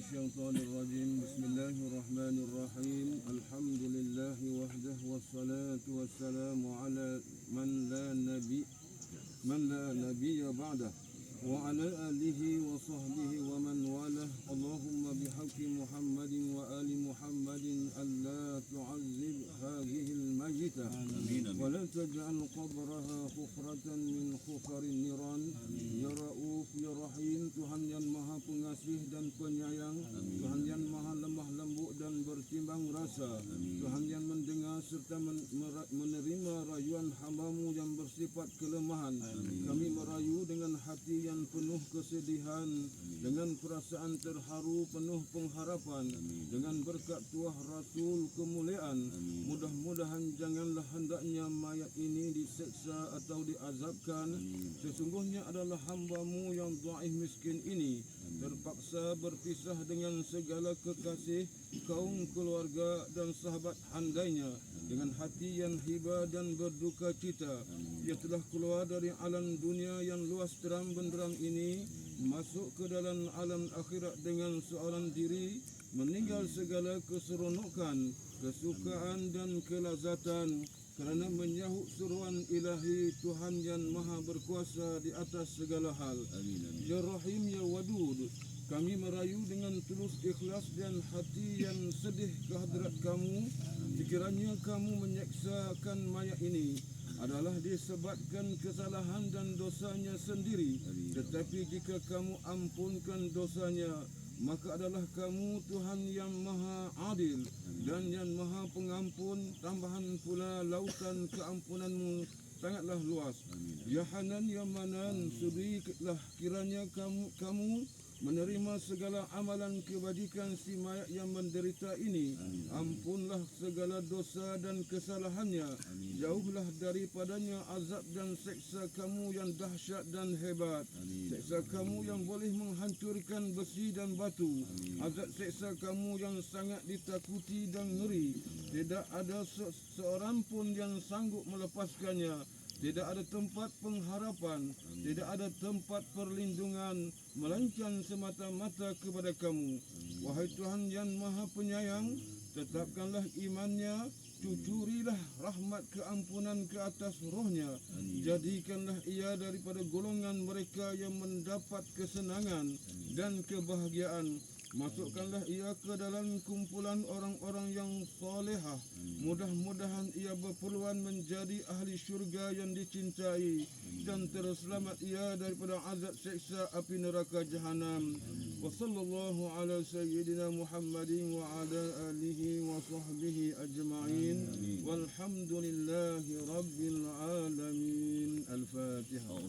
الشيطان الرجيم. بسم الله الرحمن الرحيم. الحمد لله وحده والصلاة والسلام على من لا نبي بعده وعلى آله وصحبه ومن والاه. اللهم بحق محمد وآل محمد ألا تعذب هذه الميتة ولا تجعل قبرها حفرة من حفر النيران. Ya Rauf, Ya Rahim, Tuhan yang Maha Pengasih dan Penyayang, Tuhan yang Maha Lemah Lembut dan bertimbang rasa, Tuhan yang mendengar serta menerima rayuan hamba-Mu yang bersifat kelemahan. Kami merayu dengan hati yang penuh kesedihan, dengan perasaan terharu penuh pengharapan, dengan berkat tuah Rasul kemuliaan. Mudah-mudahan janganlah hendaknya mayat ini diseksa atau diazabkan. Sesungguhnya adalah hamba-Mu yang dhaif miskin ini terpaksa berpisah dengan segala kekasih, kaum keluarga dan sahabat handainya dengan hati yang hibah dan berduka cita. Ia telah keluar dari alam dunia yang luas terang benderang ini, masuk ke dalam alam akhirat dengan seorang diri, meninggal segala keseronokan, kesukaan dan kelazatan kerana menyahut seruan ilahi Tuhan yang Maha Berkuasa di atas segala hal. Ya Rahim, Ya Wadud, kami merayu dengan tulus ikhlas dan hati yang sedih ke hadrat Kamu. Sekiranya Kamu menyeksakan mayat ini adalah disebabkan kesalahan dan dosanya sendiri, tetapi jika Kamu ampunkan dosanya, maka adalah Kamu Tuhan yang Maha Adil dan yang Maha Pengampun. Tambahan pula lautan keampunan-Mu sangatlah luas. Ya Hanan, Ya Manan, sudiklah kiranya kamu menerima segala amalan kebajikan si mayat yang menderita ini. Ampunlah segala dosa dan kesalahannya. Jauhlah daripadanya azab dan seksa Kamu yang dahsyat dan hebat. Seksa Kamu yang boleh menghancurkan besi dan batu. Azab seksa Kamu yang sangat ditakuti dan ngeri. Tidak ada seorang pun yang sanggup melepaskannya. Tidak ada tempat pengharapan, tidak ada tempat perlindungan, melainkan semata-mata kepada Kamu. Wahai Tuhan yang Maha Penyayang, tetapkanlah imannya, cucurilah rahmat keampunan ke atas rohnya. Jadikanlah ia daripada golongan mereka yang mendapat kesenangan dan kebahagiaan. Masukkanlah ia ke dalam kumpulan orang-orang yang salehah. Mudah-mudahan ia berpeluang menjadi ahli syurga yang dicintai dan terselamat ia daripada azab seksa api neraka jahanam. Wa sallallahu ala sayyidina Muhammadin wa ala alihi wa sahbihi ajma'in. Walhamdulillahi rabbil alamin. Al-Fatihah.